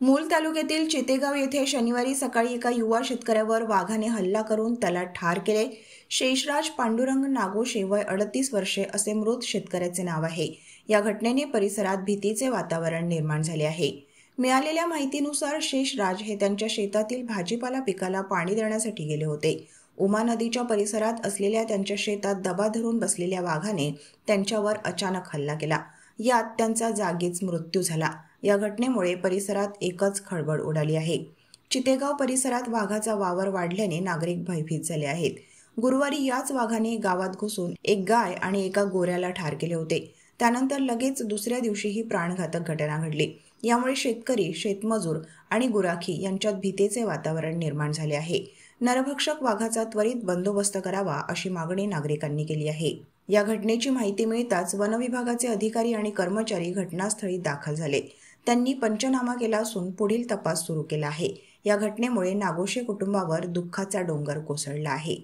मूल तालुक्यातील चितेगाव येथे शनिवारी सकाळी एका युवा शेतकऱ्यावर वाघाने हल्ला करून त्याला ठार केले। शेषराज पांडुरंग नागोशे वय 38 वर्षे असे मृत शेतकऱ्याचे नाव आहे। या घटनेने परिसरात भीतीचे वातावरण निर्माण झाले आहे। मिळालेल्या माहितीनुसार शेषराज हे त्यांच्या शेतातील भाजीपाला पिकाला पाणी देण्यासाठी गेले होते। उमा नदीच्या परिसरात असलेल्या त्यांच्या शेतात दबा धरून बसलेल्या वाघाने त्यांच्यावर अचानक हल्ला केला। यात त्यांचा जागीच मृत्यू झाला। या घटनेमुळे परिसरात एकच खळबळ उडाली आहे। चितेगाव परिसरात वाघाचा वावर वाढल्याने नागरिक भयभीत झाले आहेत। गुरुवारी याच वाघाने गावात घुसून एक गाय आणि एका गोऱ्याला ठार केले होते। त्यानंतर लगेच दुसऱ्या दिवशीही प्राणघातक घटना घडली। यामुळे शेतकरी, शेतमजूर आणि गुराखी यांच्यात भीतीचे वातावरण निर्माण झाले आहे। नरभक्षक वाघाचा त्वरित बंदोबस्त करावा अशी मागणी नागरिकांनी केली आहे। या घटनेची माहिती मिळताच वन विभागाचे अधिकारी आणि कर्मचारी घटनास्थळी दाखल झाले। त्यांनी पंचनामा केला असून पुढील तपास सुरू केला आहे। या घटनेमुळे नागोशे कुटुंबावर दुःखाचा डोंगर कोसळला आहे।